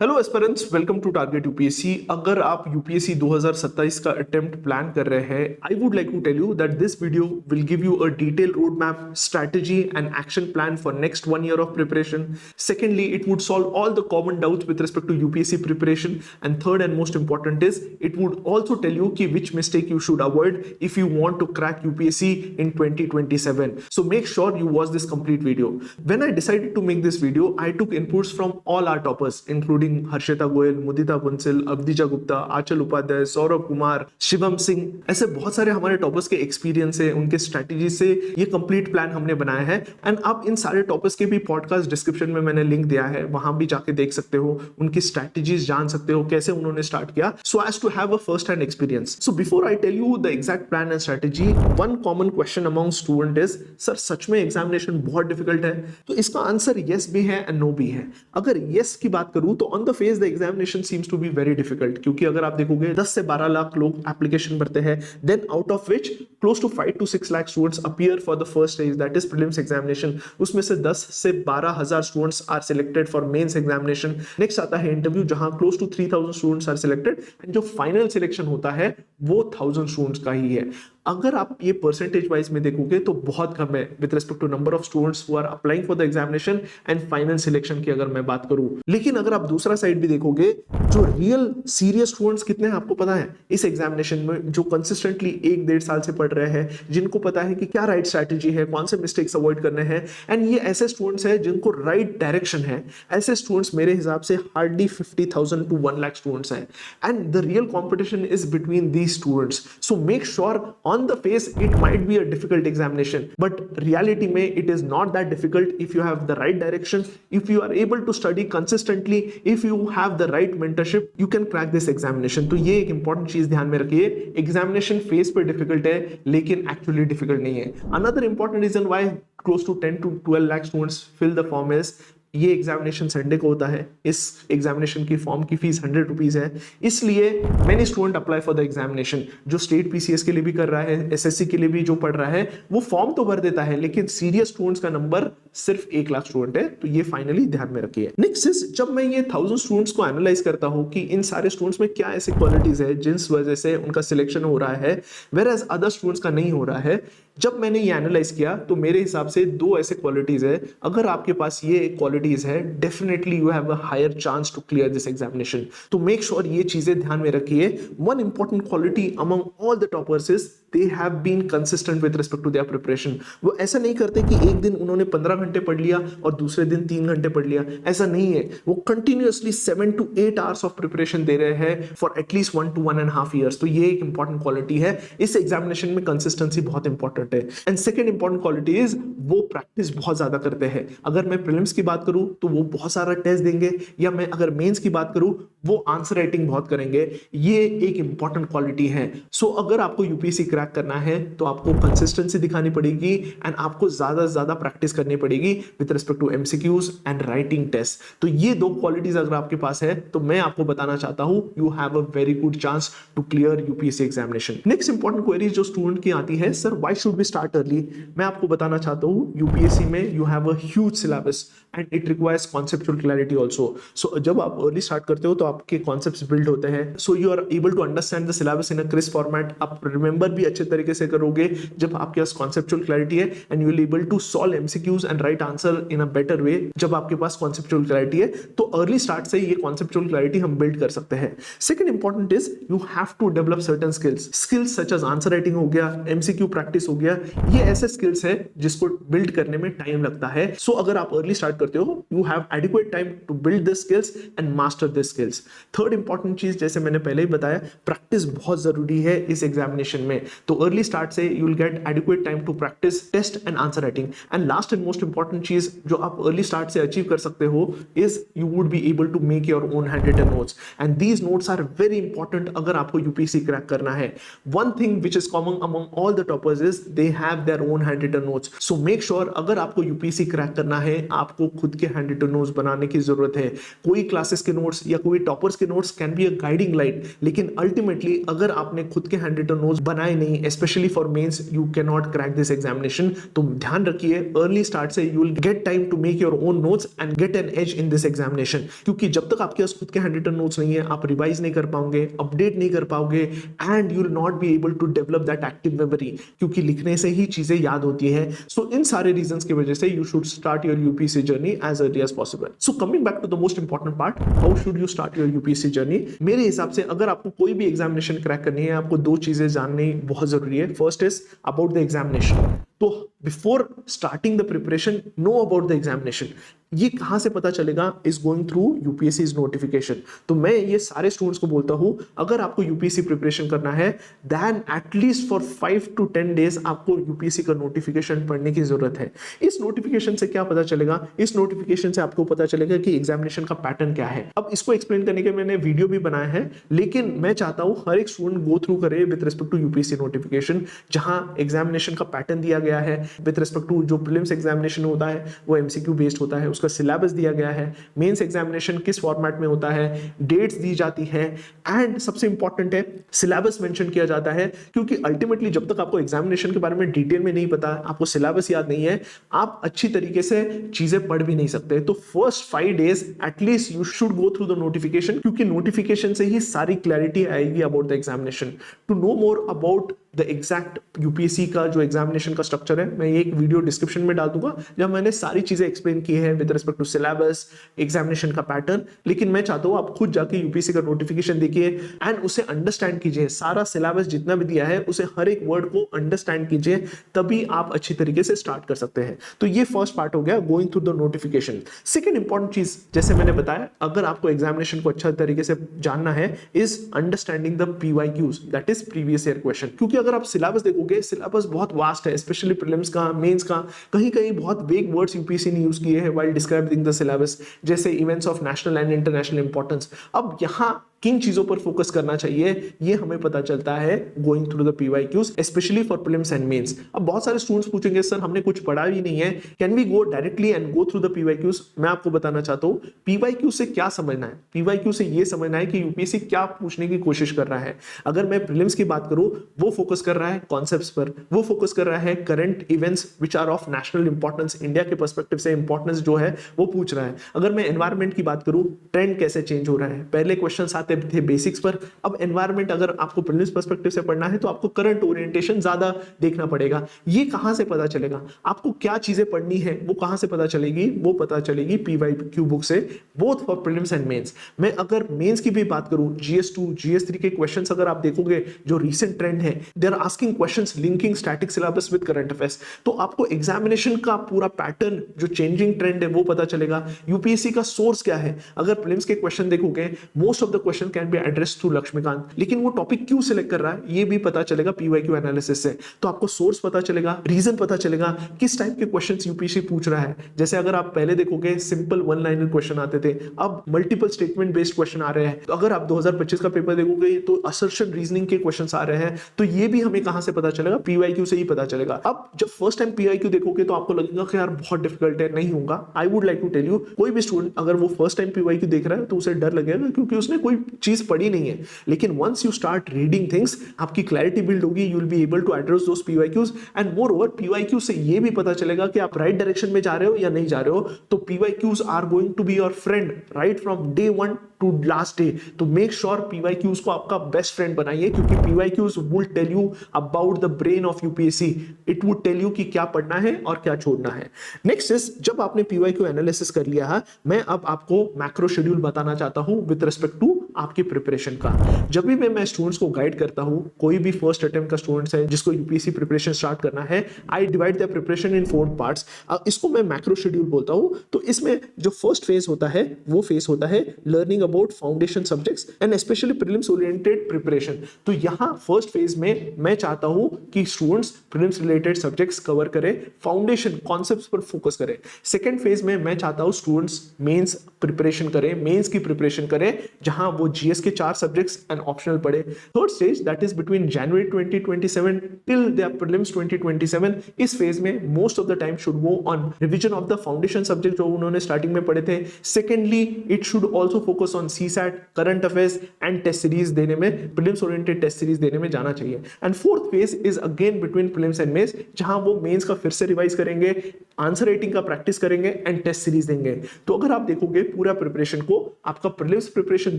Hello aspirants, welcome to target UPSC. अगर आप UPSC 2027 का अटेम्प्ट प्लान कर रहे हैं, I would like to tell you that this video will give you a detail road map, strategy and action plan for next 1 year of preparation. Secondly, it would solve all the common doubts with respect to UPSC preparation. And third and most important is, it would also tell you ki which mistake you should avoid if you want to crack UPSC in 2027. So make sure you watch this complete video. When I decided to make this video, I took inputs from all our toppers, including Harshita Goyal, Mudita Bansal, Avdhija Gupta, Aanchal Upadhyay, Saurabh Kumar, Shivam Singh. ऐसे बहुत सारे हमारे toppers के experience है, उनके strategy से ये complete plan हमने बनाया है। एंड आप इन सारे टॉपर्स के भी पॉडकास्ट डिस्क्रिप्शन में मैंने लिंक दिया है, वहां भी जाके देख सकते हो, उनकी स्ट्रैटेजीज जान सकते हो, कैसे उन्होंने स्टार्ट किया, so as to have a first hand experience. So before I tell you the exact plan and strategy, one common question among student is, sir सच में एग्जामिनेशन बहुत डिफिकल्ट है? तो इसका आंसर यस भी है एंड नो भी है। अगर यस की बात करूं तो on the face the examination seems to be very difficult, क्योंकि अगर आप देखोगे 10 से 12 लाख लोग एप्लीकेशन भरते हैं, then out of which close to 5 to 6 lakh students appear for the first stage, that is prelims examination. उसमें से 10 से 12 हजार students are selected for mains examination. Next आता है इंटरव्यू, जहां close to 3000 students are selected, and जो final selection होता है वो 1000 स्टूडेंट्स का ही है। अगर आप ये परसेंटेज वाइज में देखोगे तो बहुत कम है with respect to number of students who are applying for the examination and final selection की अगर मैं बात करूं। लेकिन अगर आप दूसरा साइड भी देखोगे, जो रियल सीरियस स्टूडेंट्स कितने हैं आपको पता है इस एग्जामिनेशन में, जो कंसिस्टेंटली 1-1.5 साल से पढ़ रहे हैं, जिनको पता है कि क्या राइट स्ट्रैटेजी है, कौन से मिस्टेक्स अवॉइड करने हैं, एंड ये ऐसे स्टूडेंट्स हैं जिनको राइट डायरेक्शन है। ऐसे स्टूडेंट्स मेरे हिसाब से हार्डली 50,000 to 1 lakh स्टूडेंट्स हैं, and the real competition is between these students. So make sure on the face it might be a difficult examination, but reality में it is not that difficult if you have the right direction, if you are able to study consistently, if you have the right mentorship, you can crack this examination. तो ये एक important चीज ध्यान में रखिए, examination phase पे difficult है लेकिन actually difficult नहीं है। Another important reason why close to 10 to 12 lakh students fill the form is, ये एग्जामिनेशन संडे को होता है, इस एग्जामिनेशन की फॉर्म की फीस 100 रुपीज है, इसलिए many student apply for the examination. जो स्टेट पीसीएस के लिए भी कर रहा है, एसएससी के लिए भी जो पढ़ रहा है, वो फॉर्म तो भर देता है, लेकिन सीरियस स्टूडेंट्स का नंबर सिर्फ 1 लाख स्टूडेंट है। तो ये फाइनली ध्यान में रखिए। नेक्स्ट इज, जब मैं ये 1000 स्टूडेंट्स को एनालाइज करता हूं कि इन सारे स्टूडेंट्स में क्या ऐसी क्वालिटीज है जिस वजह से उनका सिलेक्शन हो रहा है, वेयर एज अदर स्टूडेंट्स का नहीं हो रहा है, जब मैंने ये एनालाइज किया तो मेरे हिसाब से 2 ऐसे क्वालिटीज है। अगर आपके पास ये क्वालिटीज है, definitely you have a higher chance to clear this examination. तो मेक श्योर ये चीजें ध्यान में रखिए। One important quality among all the toppers is they have been consistent with respect to their preparation. वो ऐसा नहीं करते कि एक दिन उन्होंने 15 घंटे पढ़ लिया और दूसरे दिन 3 घंटे पढ़ लिया, ऐसा नहीं है। वो continuously 7 to 8 hours of preparation दे रहे हैं फॉर एटलीस्ट 1 to 1.5 years। तो ये एक इंपॉर्टेंट क्वालिटी है। इस एग्जामिनेशन में कंसिस्टेंसी बहुत इंपॉर्टेंट है। And second important quality is, वो प्रैक्टिस बहुत ज्यादा करते हैं। अगर मैं प्रीलिम्स की बात करूं तो वो बहुत सारा टेस्ट देंगे, या मैं अगर मेंस की बात करूं वो आंसर राइटिंग बहुत करेंगे। ये एक इंपॉर्टेंट क्वालिटी है। सो अगर आपको यूपीएससी क्रैक करना है तो आपको कंसिस्टेंसी दिखानी पड़ेगी एंड आपको ज्यादा से ज्यादा प्रैक्टिस करनी पड़ेगी with respect to MCQs and writing test. तो ये 2 क्वालिटीज अगर आपके पास है तो मैं आपको बताना चाहता हूं, you have a very good chance to clear UPSC examination. Next important query जो स्टूडेंट की आती है, sir why should we start early? मैं आपको बताना चाहता हूं, यूपीएससी में you have a huge syllabus and it requires conceptual clarity also. So जब आप अर्ली स्टार्ट करते हो तो आपके कॉन्सेप्ट्स बिल्ड होते हैं, so you are able to understand the syllabus in a crisp format. आप रिमेंबर भी अच्छे तरीके से करोगे जब आपके पास कॉन्सेप्चुअल क्लैरिटी है, and you will able to solve MCQs and write answer in a better way जब आपके पास कॉन्सेप्चुअल क्लैरिटी है। तो अर्ली स्टार्ट से ये कॉन्सेप्चुअल क्लैरिटी हम बिल्ड कर सकते हैं। Second important is, you have to develop certain skills such as answer writing हो गया, एमसीक्यू प्रैक्टिस हो गया। ये ऐसे स्किल्स है जिसको बिल्ड करने में टाइम लगता है। सो अगर आप अर्ली स्टार्ट करते हो, you have adequate time to build this skills and master this skills. Third important चीज, जैसे मैंने पहले ही बताया, प्रैक्टिस बहुत जरूरी है इस एग्जामिनेशन में। तो अर्ली स्टार्ट से you will get adequate time to practice test and answer writing. And last and most important चीज जो आप अर्ली स्टार्ट से अचीव कर सकते हो is, you would be able to make your own hand written notes, and these notes are very important अगर आपको UPSC crack करना है। One thing which is common among all the toppers is they have their own hand written notes. So make sure अगर आपको UPSC crack करना है, आपको खुद के हैंड रिटन नोट्स बनाने की जरूरत है। कोई क्लासेस के नोट्स या कोई टॉपर्स के notes can be a guiding light, लेकिन अल्टीमेटली अगर आपने खुद के हैंड रिटन नोट्स बनाए नहीं, specially for mains, you can not crack this examination. तो ध्यान रखिए अर्ली स्टार्ट से you will get time to make your own notes and get an edge in this examination, क्योंकि जब तक आपके पास खुद के हैंड रिटन नोट्स नहीं है, आप रिवाइज नहीं कर पाओगे, अपडेट नहीं कर पाओगे, and you will not be able to develop that active memory, क्योंकि लिखने से ही चीजें याद होती है। सो इन सारे रीजंस की वजह से you should start your UPSC journey as early as possible. So coming back to the most important part, how should you start your UPSC journey. मेरे हिसाब से अगर आपको कोई भी एग्जामिनेशन क्रैक करनी है, आपको दो चीजें जाननी बहुत जरूरी है। First is about the examination. तो before starting the preparation, know about the examination. ये कहां से पता चलेगा? Is going through UPSC notification. तो मैं ये सारे स्टूडेंट्स को बोलता हूं, अगर आपको यूपीएससी प्रिपरेशन करना है, then at least for 5 to 10 days आपको यूपीएससी का नोटिफिकेशन पढ़ने की जरूरत है। इस नोटिफिकेशन से क्या पता चलेगा? इस नोटिफिकेशन से आपको पता चलेगा कि एग्जामिनेशन का पैटर्न क्या है। अब इसको एक्सप्लेन करने के मैंने वीडियो भी बनाया है, लेकिन मैं चाहता हूं हर एक स्टूडेंट गो थ्रू करे with respect to UPSC notification, जहां एग्जामिनेशन का पैटर्न दिया गया है विद रिस्पेक्ट टू जो प्रीलिम्स एग्जामिनेशन होता है वो एमसीक्यू बेस्ड होता है, उसका सिलेबस दिया गया है, मेंस एग्जामिनेशन किस फॉर्मेट में होता है, डेट्स दी जाती है, एंड सबसे इंपॉर्टेंट है सिलेबस मेंशन किया जाता है। क्योंकि अल्टीमेटली जब तक आपको एग्जामिनेशन के बारे में डिटेल में नहीं पता, आपको सिलेबस याद नहीं है, आप अच्छी तरीके से चीजें पढ़ भी नहीं सकते। तो first 5 days at least you should go through the notification, क्योंकि नोटिफिकेशन से ही सारी क्लैरिटी आएगी about the examination. To know more about the exact UPSC का जो एग्जामिनेशन का स्ट्रक्चर है, मैं ये एक वीडियो डिस्क्रिप्शन में डाल दूंगा जहां मैंने सारी चीजें एक्सप्लेन की है with respect to syllabus, examination का पैटर्न। लेकिन मैं चाहता हूं आप खुद जाके यूपीएससी का नोटिफिकेशन देखिए एंड उसे अंडरस्टैंड कीजिए। सारा सिलेबस जितना भी दिया है उसे हर एक वर्ड को अंडरस्टैंड कीजिए, तभी आप अच्छी तरीके से स्टार्ट कर सकते हैं। तो ये फर्स्ट पार्ट हो गया, going through the notification. Second important चीज, जैसे मैंने बताया, अगर आपको एग्जामिनेशन को अच्छा तरीके से जानना है, is understanding the PYQs, that is previous year question. क्योंकि अगर आप सिलेबस देखोगे, सिलेबस बहुत वास्ट है, स्पेशली प्रीलिम्स का, मेंस का। कहीं कहीं बहुत वेग वर्ड्स यूपीएससी ने यूज किए हैं व्हाइल डिस्क्राइबिंग द सिलेबस, जैसे events of national and international importance. अब यहां किन चीजों पर फोकस करना चाहिए ये हमें पता चलता है going through the PYQs, specially for prelims and mains. अब बहुत सारे स्टूडेंट्स पूछेंगे, सर हमने कुछ पढ़ा ही नहीं है, can we go directly and go through the PYQs? मैं आपको बताना चाहता हूं पीवाईक्यू से क्या समझना है। पीवाईक्यू से ये समझना है कि यूपीएससी क्या पूछने की कोशिश कर रहा है। अगर मैं प्रीलिम्स की बात करूं, वो फोकस कर रहा है कॉन्सेप्ट्स पर, वो फोकस कर रहा है current events which are of national importance, India के पर्सपेक्टिव से इंपॉर्टेंस जो है वो पूछ रहा है। अगर मैं एनवायरमेंट की बात करूं, ट्रेंड कैसे चेंज हो रहा है, पहले क्वेश्चंस आते थे बेसिक्स पर, अब एनवायरमेंट अगर आपको प्रीलिम्स पर्सपेक्टिव से पढ़ना है तो आपको करंट ओरिएंटेशन ज्यादा देखना पड़ेगा। ये कहां से पता चलेगा? आपको क्या चीजें पढ़नी है वो कहां से पता चलेगी? वो पता चलेगी पीवाईक्यू बुक से, both for prelims and mains. मैं अगर मेंस की भी बात करूं, GS2 GS3 के क्वेश्चंस अगर आप देखोगे, जो रीसेंट ट्रेंड है, they are asking questions linking static syllabus with current affairs. तो आपको एग्जामिनेशन का पूरा पैटर्न, जो चेंजिंग ट्रेंड है, वो पता चलेगा। यूपीएससी का सोर्स क्या है? अगर प्रीलिम्स के क्वेश्चन देखोगे, most of the question can be addressed through Laxmikanth, लेकिन वो टॉपिक क्यों सिलेक्ट कर रहा है ये भी पता चलेगा पीवाईक्यू एनालिसिस से। तो आपको सोर्स पता चलेगा, रीजन पता चलेगा, किस टाइप के क्वेश्चंस यूपीएससी पूछ रहा है। जैसे अगर आप पहले देखोगे सिंपल वन लाइनर क्वेश्चन आते थे, अब मल्टीपल स्टेटमेंट बेस्ड क्वेश्चन आ रहे हैं। तो अगर आप 2025 का पेपर देखोगे तो असर्शन रीजनिंग के क्वेश्चंस आ रहे हैं। तो ये भी हमें कहां से पता चलेगा? पीवाईक्यू से ही पता चलेगा। अब जब फर्स्ट टाइम पीवाईक्यू देखोगे तो आपको लगेगा कि यार बहुत डिफिकल्ट है, नहीं होगा। I would like to tell you, कोई भी स्टूडेंट अगर वो फर्स्ट टाइम पीवाईक्यू देख रहा है तो उसे डर लगेगा, क्योंकि उसने कोई चीज पढ़ी नहीं है। लेकिन once you start reading things, आपकी क्लैरिटी बिल्ड होगी, you will be able to address those PYQs. And moreover, PYQ से ये भी पता चलेगा कि आप राइट डायरेक्शन में जा रहे हो या नहीं जा रहे हो। तो PYQs are going to be your friend right from day 1 to last day. तो मेक श्योर पीवाईक्यूज को आपका बेस्ट फ्रेंड बनाइए, क्योंकि PYQs will tell you about the brain of UPSC. It would tell you कि क्या पढ़ना है और क्या छोड़ना है। नेक्स्ट इज, जब आपने पीवाईक्यू एनालिसिस कर लिया है, मैं अब आपको मैक्रो शेड्यूल बताना चाहता हूं विद रिस्पेक्ट टू आपकी प्रिपरेशन का। जब भी मैं स्टूडेंट्स को गाइड करता हूं, कोई भी फर्स्ट अटेम्प्ट का स्टूडेंट्स है जिसको यूपीएससी प्रिपरेशन स्टार्ट करना है, I divide the preparation in 4 parts. इसको मैं मैक्रो शेड्यूल बोलता हूं। तो इसमें जो फर्स्ट फेज होता है वो फेज होता है learning about foundation subjects and specially prelims oriented preparation. तो यहां फर्स्ट फेज में मैं चाहता हूं कि students prelims related subjects cover करें, फाउंडेशन कॉन्सेप्ट्स पर फोकस करें। सेकंड फेज में मैं चाहता हूं स्टूडेंट्स मेंस प्रिपरेशन करें, मेंस की प्रिपरेशन करें, जहां वो जीएस के 4 सब्जेक्ट्स एंड ऑप्शनल पढ़े। Third stage that is between January 2027 till the prelims 2027, इस फेज में most of the time should go on revision of the foundation subject जो उन्होंने स्टार्टिंग में पढ़े थे। Secondly it should also focus on CSAT, current affairs and test series देने में, prelims oriented test series देने में जाना चाहिए। And fourth phase is again between prelims and mains, जहां वो मेंस का फिर से रिवाइज करेंगे, आंसर राइटिंग का प्रैक्टिस करेंगे एंड टेस्ट सीरीज देंगे। तो अगर आप देखोगे पूरा प्रिपरेशन को, आपका प्रीलिम्स प्रिपरेशन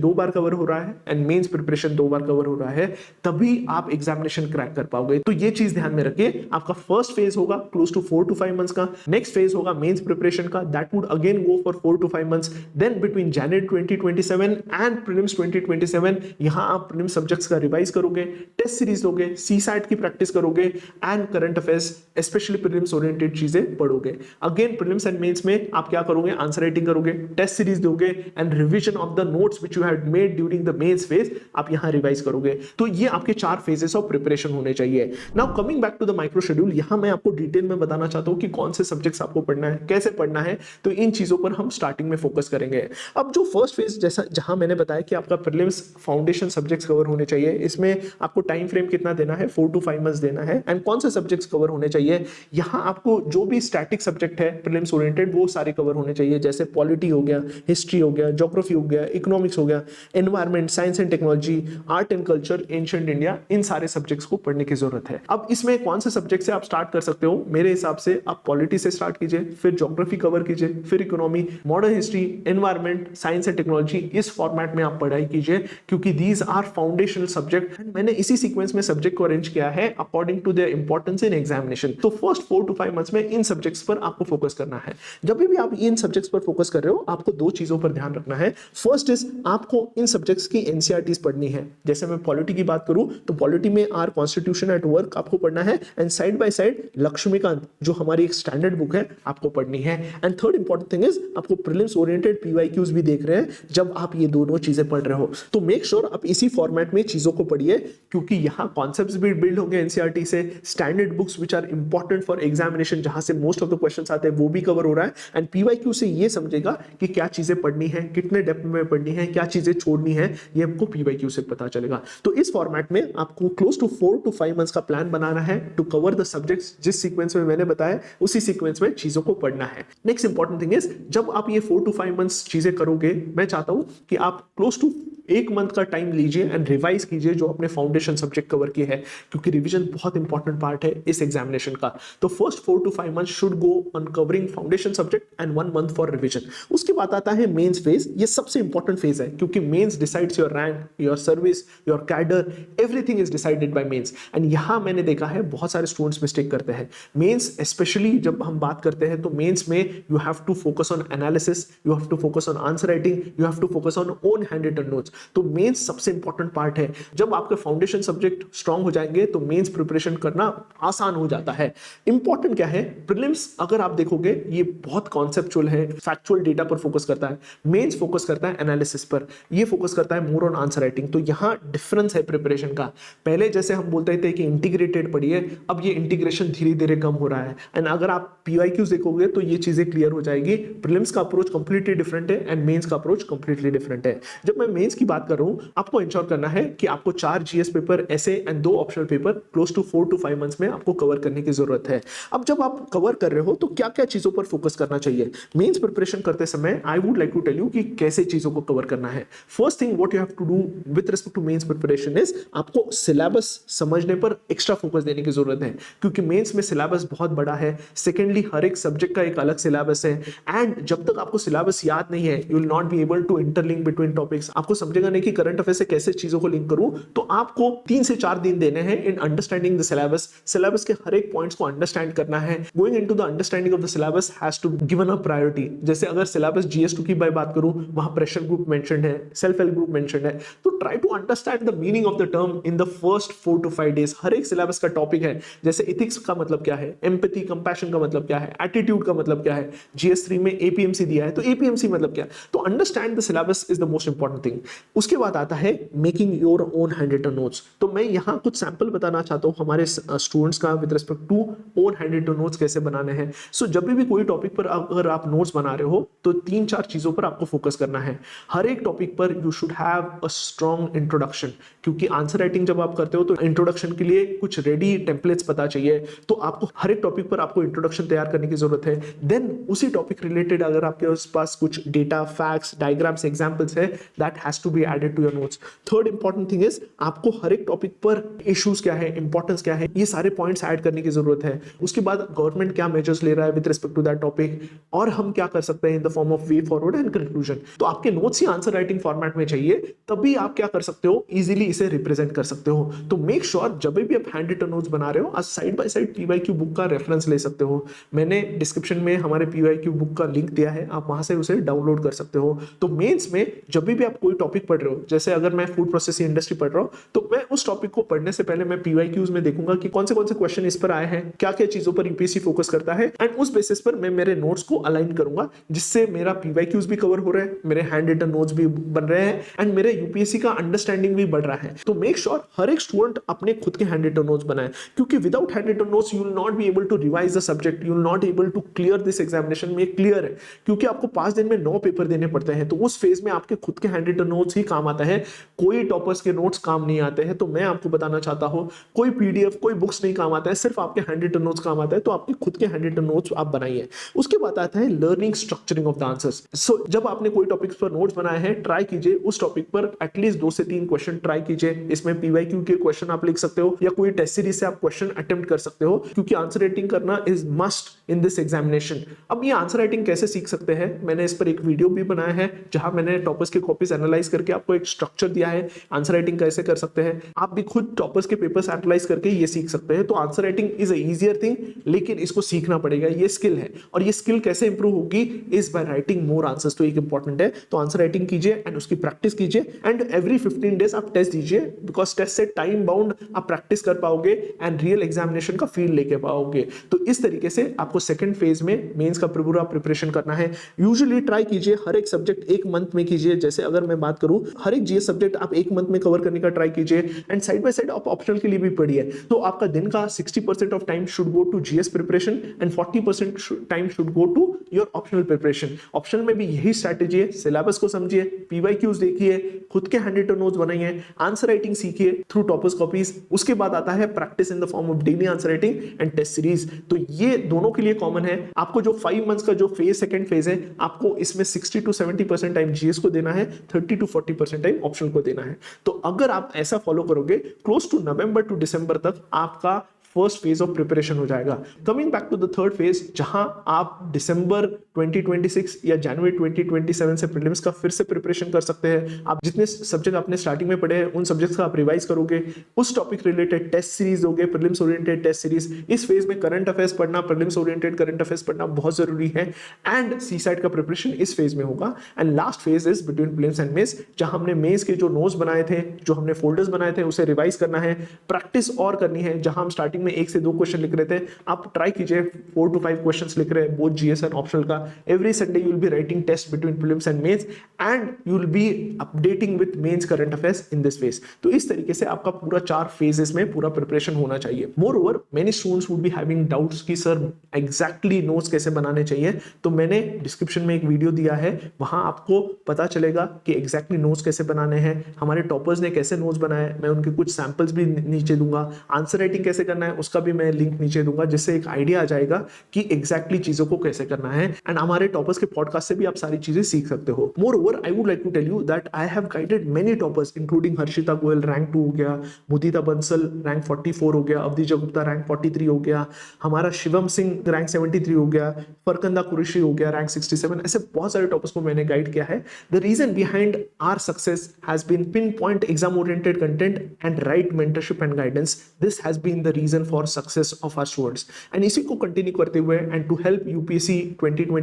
2 बार कवर हो रहा है एंड मेंस प्रिपरेशन 2 बार कवर हो रहा है, तभी आप एग्जामिनेशन क्रैक कर पाओगे। तो ये चीज ध्यान में रखिए। आपका फर्स्ट फेज होगा क्लोज टू 4 to 5 मंथ्स का, नेक्स्ट फेज होगा मेंस प्रिपरेशन का, that would again go for 4 to 5 months. Then between January 2027 and prelims 2027 यहां आप प्रीलिम्स सब्जेक्ट्स का रिवाइज करोगे, टेस्ट सीरीज लोगे, सीसैट की प्रैक्टिस करोगे and current affairs specially prelims oriented चीजें पढ़ोगे। अगेन प्रीलिम्स एंड मेंस में आप क्या करोगे, आंसर राइटिंग करोगे, टेस्ट सीरीज दोगे and revision of the notes which you had made during the mains phase आप यहां रिवाइज करोगे। तो ये आपके 4 फेजेस ऑफ प्रिपरेशन होने चाहिए। Now coming back to the micro schedule, यहां मैं आपको डिटेल में बताना चाहता हूं कि कौन से सब्जेक्ट्स आपको पढ़ना है, कैसे पढ़ना है। तो इन चीजों पर हम स्टार्टिंग में फोकस करेंगे। अब जो फर्स्ट फेज जैसा जहां मैंने बताया कि आपका प्रीलिम्स फाउंडेशन सब्जेक्ट्स कवर होने चाहिए, इसमें आपको टाइम फ्रेम कितना देना है, 4 to 5 मंथ्स देना है। एंड कौन से सब्जेक्ट्स कवर होने चाहिए, यहां आपको जो भी स्टैटिक सब्जेक्ट है प्रीलिम्स ओरिएंटेड वो सारे कवर होने चाहिए, जैसे पॉलिटी हो गया, हिस्ट्री हो गया, ज्योग्राफी हो गया, इकोनॉमिक्स हो गया, environment, science and technology, art and culture, ancient India, इन सारे सब्जेक्ट्स को पढ़ने की जरूरत है। अब इसमें कौन से सब्जेक्ट से आप स्टार्ट कर सकते हो, मेरे हिसाब से आप पॉलिटी से स्टार्ट कीजिए, फिर ज्योग्राफी कवर कीजिए, फिर economy, modern history, environment, science and technology, इस फॉर्मेट में आप पढ़ाई कीजिए क्योंकि दीज आर फाउंडेशनल सब्जेक्ट। मैंने इसी सीक्वेंस में सब्जेक्ट को अरेंज किया है according to their importance in examination. तो फर्स्ट 4 to 5 मंथ्स में इन सब्जेक्ट्स पर आपको फोकस करना है। जब भी आप इन सब्जेक्ट्स पर फोकस कर रहे हो, आपको 2 चीजों पर ध्यान रखना है। फर्स्ट इज आपको इन सब्जेक्ट्स की एनसीईआरटीज पढ़नी है। जैसे मैं पॉलिटी की बात करूं तो पॉलिटी में आर कॉन्स्टिट्यूशन एट वर्क आपको पढ़ना है and side by side Laxmikanth जो हमारी एक स्टैंडर्ड बुक है आपको पढ़नी है। And third important thing is आपको प्रीलिम्स ओरिएंटेड पीवाईक्यूज भी देख रहे हैं जब आप ये दोनों चीजें पढ़ रहे हो। तो मेक श्योर आप इसी फॉर्मेट में चीजों को पढ़िए क्योंकि यहाँ कॉन्सेप्ट्स भी बिल्ड होंगे एनसीईआरटी से, standard books which are important for examination जहां से मोस्ट ऑफ द क्वेश्चंस आते हैं वो भी कवर हो रहा है। एंड पीवाईक्यू से ये समझेगा कि क्या चीजें पढ़नी है, कितने डेप्थ में पढ़नी है, क्या चीजें छोड़नी है, ये आपको पीवाईक्यू से पता चलेगा। तो इस फॉर्मेट में आपको क्लोज टू 4 to 5 मंथ्स का प्लान बनाना है टू कवर द सब्जेक्ट्स जिस सीक्वेंस में मैंने बताया उसी सीक्वेंस में चीजों को पढ़ना है। नेक्स्ट इंपॉर्टेंट थिंग इज जब आप ये 4 to 5 मंथ्स चीजें करोगे, मैं चाहता हूं कि आप क्लोज टू 1 मंथ का टाइम लीजिए एंड रिवाइज कीजिए जो अपने फाउंडेशन सब्जेक्ट कवर किए हैं क्योंकि रिवीजन बहुत इंपॉर्टेंट पार्ट है इस एग्जामिनेशन का। तो first 4 to 5 month should go on covering foundation subject and 1 month for revision. उसके बाद आता है मेंस फेज। ये सबसे इंपॉर्टेंट फेज है क्योंकि mains decides your rank, your service, your cadre, everything is decided by mains. And यहां मैंने देखा है बहुत सारे स्टूडेंट्स मिस्टेक करते हैं। मेंस स्पेशली जब हम बात करते हैं तो मेंस में you have to focus on analysis, you have to focus on answer writing, you have to focus on own hand written notes. तो मेंस सबसे इंपॉर्टेंट पार्ट है। जब आपके फाउंडेशन सब्जेक्ट स्ट्रांग हो जाएंगे तो मेंस प्रिपरेशन करना आसान हो जाता है। इंपॉर्टेंट क्या है, प्रीलिम्स अगर आप देखोगे ये बहुत कॉन्सेप्चुअल है, फैक्चुअल डेटा पर फोकस करता है। मेंस फोकस करता है एनालिसिस पर, ये फोकस करता है मोर ऑन आंसर राइटिंग। तो यहां डिफरेंस है प्रिपरेशन का। पहले जैसे हम बोलते थे कि इंटीग्रेटेड पढ़िए, अब ये इंटीग्रेशन धीरे धीरे कम हो रहा है। एंड अगर आप पीवाईक्यूज देखोगे तो ये चीजें क्लियर हो जाएगी। प्रीलिम्स का अप्रोच कंप्लीटली डिफरेंट है एंड मेंस का अप्रोच कंप्लीटली डिफरेंट है। जब मैं मेंस की बात कर रहा हूं, आपको इंश्योर करना है कि आपको 4 जीएस पेपर, ऐसे and 2 optional paper close to 4 to 5 months में आपको कवर करने की जरूरत है। अब जब आप कवर कर रहे हो तो क्या क्या चीजों पर फोकस करना चाहिए मेंस प्रिपरेशन करते समय, I would like to tell you कि कैसे चीजों को कवर करना है। First thing what you have to do with respect to mains preparation is आपको सिलेबस समझने पर एक्स्ट्रा फोकस देने की जरूरत है क्योंकि मेंस में सिलेबस बहुत बड़ा है। सेकेंडली हर एक सब्जेक्ट का एक अलग सिलेबस है एंड जब तक आपको सिलेबस याद नहीं है you will not be able to interlink between topics. आपको समझेगा नहीं कि करंट अफेयर से कैसे चीजों को लिंक करूं। तो आपको 3 से 4 दिन देने हैं in understanding the syllabus. Syllabus के हर एक पॉइंट्स को अंडरस्टैंड करना है। Going into the understanding of the syllabus has to given a priority. जैसे अगर सिलेबस जीएस2 की बात करूं, वहां प्रेशर ग्रुप मेंशन्ड है, सेल्फ हेल्प ग्रुप मेंशन्ड है। तो try to understand the meaning of the term in the first 4 to 5 days. हर एक सिलेबस का टॉपिक है, जैसे एथिक्स का मतलब क्या है, एम्पैथी कंपैशन का मतलब क्या है, एटीट्यूड का मतलब क्या है। जीएस3 में एपीएमसी दिया है तो एपीएमसी मतलब क्या है। तो understand the syllabus is the most important thing. उसके बाद आता है making your own hand written notes. तो मैं यहाँ कुछ सैंपल बताना चाहता हूँ हमारे स्टूडेंट्स का with respect to own hand written notes कैसे बनाने हैं। सो जब भी कोई टॉपिक पर अगर आप नोट्स बना रहे हो तो 3-4 चीजों पर आपको फोकस करना है। हर एक टॉपिक पर you should have a strong introduction, क्योंकि आंसर राइटिंग जब आप करते हो तो इंट्रोडक्शन के लिए कुछ रेडी टेम्पलेट्स पता चाहिए। तो आपको हर एक टॉपिक पर आपको इंट्रोडक्शन तैयार करने की जरूरत है। देन उसी टॉपिक रिलेटेड अगर आपके पास कुछ डेटा, फैक्ट्स, डायग्राम्स, एग्जांपल्स है, that has to be added to your notes. Third important thing is आपको हर एक टॉपिक पर इश्यूज क्या है, इंपॉर्टेंस क्या है, ये सारे पॉइंट्स ऐड करने की जरूरत है। उसके बाद गवर्नमेंट क्या मेजर्स ले रहा है with respect to that topic, और हम क्या कर सकते हैं in the form of way forward and conclusion. तो आपके नोट्स ही आंसर राइटिंग फॉर्मेट में चाहिए, तभी आप क्या कर सकते हो, इजीली इसे रिप्रेजेंट कर सकते हो। तो मेक श्योर जब भी आप हैंड रिटन नोट्स बना रहे हो, आज side by side PYQ book का रेफरेंस ले सकते हो। मैंने डिस्क्रिप्शन में हमारे पीवाईक्यू बुक का लिंक दिया है, आप वहां से उसे डाउनलोड कर सकते हो। तो मेंस में जब भी आप कोई टॉपिक पढ़ रहे हो, जैसे अगर मैं फूड प्रोसेसिंग इंडस्ट्री पढ़ रहा हूं, तो मैं उस टॉपिक को पढ़ने से पहले मैं पीवाईक्यूज में देखूंगा कि कौन से क्वेश्चन इस पर आए हैं, क्या क्या चीजों पर यूपीएससी फोकस करता है, एंड उस बेसिस पर मैं मेरे नोट्स को अलाइन करूंगा, जिससे मेरा पीवाईक्यूज भी कवर हो रहे हैं, मेरे हैंड रिटन नोट्स भी बन रहे हैं, एंड मेरे यूपीएससी का अंडरस्टैंडिंग भी बढ़ रहा है। तो मेक श्योर हर एक स्टूडेंट अपने खुद के हैंड रिटन नोट्स बनाए, क्योंकि without hand written notes you will not be able to revise the subject, you will not able to clear this examination. में क्लियर है क्योंकि आपको 5 दिन में 9 पेपर देने पड़ते हैं, तो उस फेज में आपके खुद के हैंड रिटन नोट्स ही काम आता है, कोई टॉपर्स के नोट्स काम नहीं आते हैं। तो मैं आपको बताना चाहता हूं कोई पीडीएफ, कोई बुक्स नहीं काम आता है, सिर्फ आपके हैंड रिटन नोट्स काम आता है। तो आपके खुद के हैंड रिटन नोट्स आप बनाइए। उसके बाद आता है learning structuring of the answers. So जब आपने कोई टॉपिक्स पर नोट्स बनाए हैं, ट्राई कीजिए उस टॉपिक पर एटलीस्ट 2 से 3 क्वेश्चन ट्राई कीजिए। इसमें पीवाईक्यू के क्वेश्चन आप लिख सकते हो, या कोई टेस्ट सीरीज से आप क्वेश्चन अटेम्प्ट कर सकते हो, क्योंकि आंसर राइटिंग करना is must in this examination. अब ये आंसर राइटिंग कैसे सीख सकते हैं, मैंने इस पर एक वीडियो भी बनाया है, जहां मैंने टॉपर्स के कॉपीज एनालाइज करके आपको एक स्ट्रक्चर दिया है, आंसर राइटिंग कैसे कर सकते हैं। आप भी खुद टॉपर्स के पेपर्स एनालाइज करके ये सीख सकते हैं। तो answer writing is a easier thing, लेकिन इसको सीखना पड़ेगा, ये स्किल है। और ये स्किल कैसे इंप्रूव होगी, is by writing more answers. तो एक इंपॉर्टेंट है, तो आंसर राइटिंग कीजिए एंड उसकी प्रैक्टिस कीजिए, एंड एवरी 15 डेज आप टेस्ट दीजिए, बिकॉज टेस्ट से टाइम बाउंड आप प्रैक्टिस कर पाओगे एंड रियल एग्जामिनेशन का फील लेके पाओगे। तो इस तरीके से आपको सेकंड फेज में मेंस का पूरा प्रिपरेशन करना है। यूजुअली ट्राई कीजिए हर एक सब्जेक्ट 1 मंथ में कीजिए। जैसे अगर मैं बात करूं, हर एक जीएस सब्जेक्ट आप 1 मंथ में कवर करने का ट्राई कीजिए, एंड साइड बाय साइड आप ऑप्शनल के लिए भी पढ़िए। तो आपका दिन का 60% of time should go to GS preparation and 40% time should go to your optional preparation. Optional में भी यही स्ट्रैटेजी है, सिलेबस को समझिए, पीवाईक्यूज देखिए, खुद के हैंड रिटन नोट्स बनाइए, आंसर राइटिंग सीखिए थ्रू टॉपर्स कॉपीज। उसके बाद आता है practice in the form of daily answer writing and test series. तो ये दोनों के लिए कॉमन है। आपको जो 5 मंथ्स का जो फेज, सेकंड फेज है, आपको इसमें 60 to 70% टाइम जीएस को देना है, 30 to 40% टाइम ऑप्शनल को देना है। तो अगर आप ऐसा फॉलो करोगे, close to November to December तक आपका फर्स्ट फेज ऑफ प्रिपरेशन हो जाएगा। Coming back to the third phase, जहां आप दिसंबर 2026 या जनवरी 2027 से प्रीलिम्स का फिर से प्रिपरेशन कर सकते हैं। आप जितने सब्जेक्ट आपने स्टार्टिंग में पढ़े हैं, उन सब्जेक्ट्स का आप रिवाइज करोगे, उस टॉपिक रिलेटेड टेस्ट सीरीज होगे, प्रीलिम्स ओरिएंटेड टेस्ट सीरीज। इस फेज में करंट अफेयर्स पढ़ना, प्रीलिम्स ओरिएंटेड करंट अफेयर्स पढ़ना बहुत जरूरी है, एंड सीसाइट का प्रिपरेशन इस फेज में होगा। And last phase is between prelims and mains, जहां हमने मेंस के जो नोट्स बनाए थे, जो हमने फोल्डर्स बनाए थे, उसे रिवाइज करना है, प्रैक्टिस और करनी है। जहां हम स्टार्टिंग में 1 से 2 क्वेश्चन लिख रहे थे, आप ट्राई कीजिए 4 to 5 क्वेश्चंस लिख रहे हैं, बोथ जीएस एंड ऑप्शनल का। Every Sunday you will be writing test between prelims and mains, and you will be updating with mains current affairs in this phase. तो इस तरीके से आपका पूरा 4 फेजेस में पूरा प्रिपरेशन होना चाहिए। More over, many students would be having doubts कि सर एग्जैक्टली नोट्स कैसे बनाने चाहिए। तो मैंने डिस्क्रिप्शन में एक वीडियो दिया है, वहां आपको पता चलेगा कि एग्जैक्टली नोट्स कैसे बनाने हैं, हमारे टॉपर्स ने कैसे नोट्स बनाए। मैं उनके कुछ सैंपल्स भी नीचे दूंगा, आंसर राइटिंग कैसे करना है उसका भी मैं लिंक नीचे दूंगा, जिससे एक आइडिया आ जाएगा कि एग्जैक्टली चीजों को कैसे करना है। एंड हमारे टॉपर्स के पॉडकास्ट से भी आप सारी चीजें सीख सकते हो। Moreover, I would like to tell you that I have guided many toppers, including Harshita Goyal rank 2 हो गया, मुदिता बंसल रैंक 44 हो गया, अवधि गुप्ता रैंक 43 हो गया, हमारा शिवम सिंह रैंक 73 हो गया, फरकंदा कुरैशी हो गया रैंक 67। ऐसे बहुत सारे टॉपर्स को मैंने गाइड किया है। The reason behind our success has been pin point exam oriented content and right mentorship and guidance. This has been the reason for success of our students. And इसी को continue करते हुए, and to help UPSC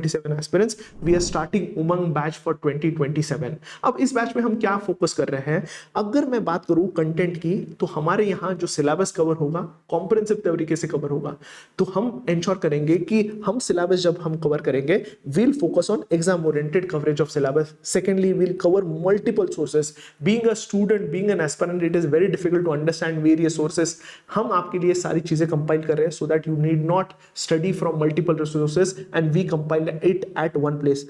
2027 aspirants, we are starting Umang batch for 2027। अब इस batch में हम क्या focus कर रहे हैं, अगर मैं बात करूं कंटेंट की, तो हमारे यहाँ जो सिलेबस कवर होगा कॉम्प्रिहेंसिव तरीके से कवर होगा। तो हम इंश्योर करेंगे कि हम सिलेबस जब हम कवर करेंगे, will focus on exam oriented coverage of syllabus. Secondly, will cover multiple sources. Being a student, being an aspirant, it is very difficult to understand various sources. हम आपके लिए सारी चीजें कंपाइल कर रहे हैं so that you need not study from multiple resources and we compile it at one place.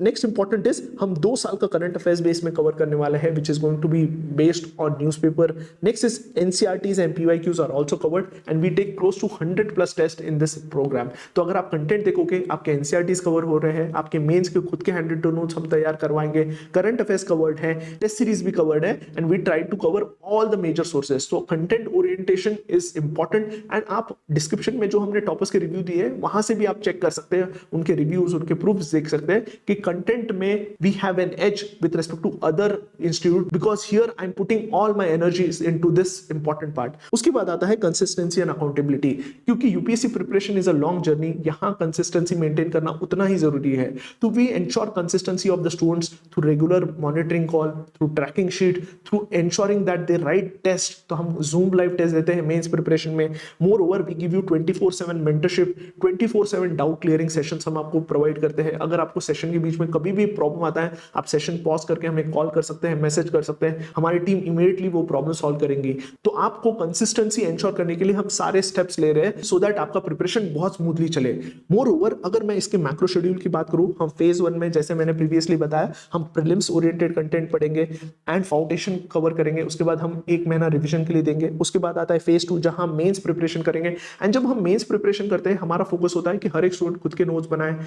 Next important is, हम 2 साल का करंट अफेयर्स बेस में कवर करने वाले हैं, which is going to be based on newspaper. Next is NCERTs and PYQs are also covered and we take close to 100+ tests in this program। तो अगर आप कंटेंट देखोगे, आपके NCERTs कवर हो रहे हैं, आपके मेंस के खुद के हैंडेड नोट्स हम तैयार करवाएंगे, करंट अफेयर्स कवर्ड है, टेस्ट सीरीज भी कवर्ड है, and we try to cover all the major sources. तो content orientation is important and आप डिस्क्रिप्शन में जो हमने टॉपर्स के रिव्यू दिए हैं वहां से भी आप चेक कर सकते हैं, उनके रिव्यूज, उनके प्रूफ्स देख सकते हैं कि कंटेंट में we have an edge with respect to other institute, because here I am putting all my energies into this important part. उसके बाद आता है कंसिस्टेंसी एंड अकाउंटेबिलिटी, क्योंकि UPSC preparation is a long journey, यहां consistency maintain करना उतना ही जरूरी है। तो we ensure consistency of the students through regular monitoring call, through tracking sheet, through ensuring that they write test. तो हम जूम लाइव टेस्ट देते हैं मेंस प्रिपरेशन में। Moreover we give you 24/7 mentorship, 24/7 doubt clearing sessions हम आपको provide करते हैं। अगर आपको सेशन के बीच में कभी भी प्रॉब्लम आता है, आप सेशन पॉज करके हमें कॉल कर सकते हैं, मैसेज कर सकते हैं, हमारी टीम इमीडिएटली वो प्रॉब्लम सॉल्व करेंगी। तो आपको कंसिस्टेंसी एंश्योर करने के लिए हम सारे स्टेप्स ले रहे हैं सो दैट आपका प्रिपरेशन बहुत स्मूथली चले। मोर ओवर, अगर मैं इसके मैक्रो शेड्यूल की बात करूं, हम फेज 1 में, जैसे मैंने प्रीवियसली बताया, हम प्रीलिम्स ओरिएंटेड कंटेंट पढ़ेंगे एंड फाउंडेशन कवर करेंगे। उसके बाद हम 1 महीना रिवीजन के लिए देंगे। उसके बाद आता है फेज 2, जहां मेंस प्रिपरेशन करेंगे। एंड जब हम मेंस प्रिपरेशन करते हैं, हमारा फोकस होता है कि हर एक स्टूडेंट खुद के नोट्स बनाए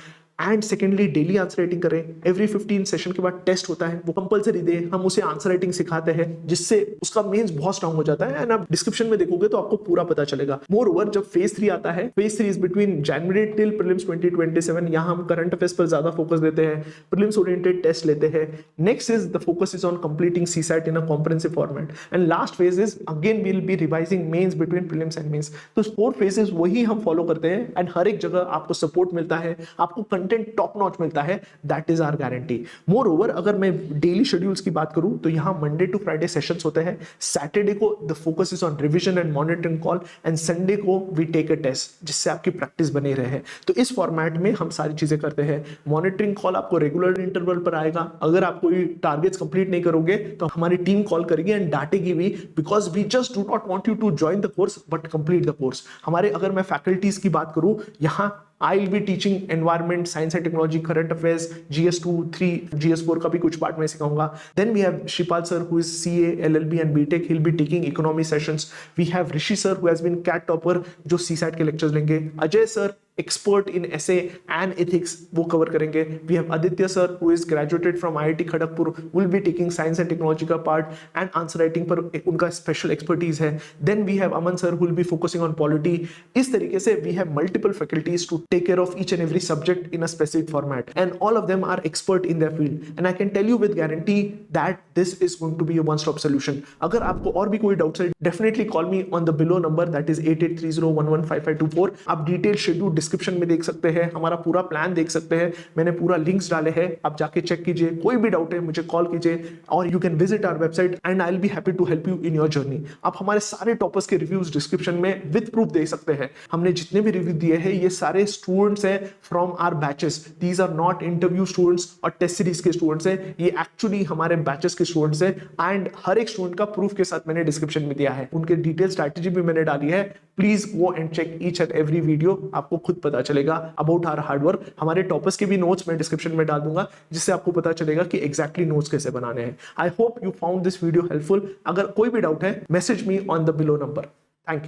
and secondly daily answer writing करें। एवरी 15 सेशन के बाद टेस्ट होता है, वो कंपलसरी दे, हम उसे आंसर राइटिंग सिखाते हैं, जिससे उसका मेंस बहुत स्ट्रांग हो जाता है। एंड आप डिस्क्रिप्शन में देखोगे तो आपको पूरा पता चलेगा। मोर ओवर, जब फेज 3 आता है, phase 3 is between January till prelims 2027। यहां हम करंट अफेयर्स पर ज्यादा फोकस देते हैं, प्रीलिम्स ओरिएंटेड टेस्ट लेते हैं। Next is the focus is on completing CSAT in a comprehensive format and last phase is again we will be revising mains between prelims and mains. तो 4 phases वही हम follow करते हैं and हर एक जगह आपको सपोर्ट मिलता है, आपको कंटेंट टॉप नॉच मिलता है। That is our guarantee. Moreover, अगर मैं डेली शेड्यूल्स की बात करूं तो यहां मंडे टू फ्राइडे सेशंस होते हैं। सैटरडे को the focus is on revision and monitoring call and Sunday को वी टेक अ टेस्ट, जिससे आपकी प्रैक्टिस बनी रहे। तो इस फॉर्मेट में हम सारी चीजें करते हैं। मॉनिटरिंग कॉल आपको रेगुलर इंटरवल पर आएगा। अगर आप कोई टारगेट्स कंप्लीट नहीं करोगे तो हमारी टीम कॉल करेगी एंड डांटेगी भी, because we just do not want you to join the course but complete the course. हमारे, अगर मैं फैकल्टीज की बात करूं, यहां I will be teaching environment, science and technology, current affairs, GS2, 3, GS4 का भी कुछ पार्ट में सिखाऊंगा। Then we have Shipal sir who is CA, LLB and BTech. He'll be taking economy sessions. We have Rishi sir who has been CAT topper, जो CSAT के lectures लेंगे। Ajay sir expert in essay and ethics, वो cover करेंगे। We have Aditya sir who is graduated from IIT Kharagpur, will be taking science and technology का part and answer writing पर उनका special expertise है। Then we have Aman sir who will be focusing on polity. इस तरीके से we have multiple faculties to take care of each and every subject in a specific format and all of them are expert in their field and I can tell you with guarantee that this is going to be a one stop solution. अगर आपको और भी कोई doubts है, definitely call me on the below number, that is 8830115524। आप detail schedule description में देख सकते हैं, हमारा पूरा प्लान देख सकते हैं, मैंने पूरा लिंक्स डाले हैं, आप जाके चेक कीजिए। कोई भी डाउट है मुझे कॉल कीजिए और you can visit our website and I will be happy to help you in your journey. आप हमारे सारे टॉपर्स के रिव्यूज डिस्क्रिप्शन में विद प्रूफ देख सकते हैं। हमने जितने भी रिव्यू दिए हैं ये सारे स्टूडेंट्स हैं from our batches. These are not interview students और टेस्ट सीरीज के स्टूडेंट्स हैं, ये एक्चुअली हमारे बैचेस के स्टूडेंट्स हैं एंड हर एक स्टूडेंट का प्रूफ के साथ मैंने डिस्क्रिप्शन में दिया है। उनके डिटेल स्ट्रैटेजी भी मैंने डाली है। Please go and check each and every video, आपको खुद पता चलेगा अबाउट आवर हार्ड वर्क। हमारे टॉपर्स के भी नोट्स मैं डिस्क्रिप्शन में डाल दूंगा, जिससे आपको पता चलेगा कि एग्जैक्टली नोट्स कैसे बनाने हैं। I hope you found this video helpful. अगर कोई भी डाउट है, message me on the below number. Thank you.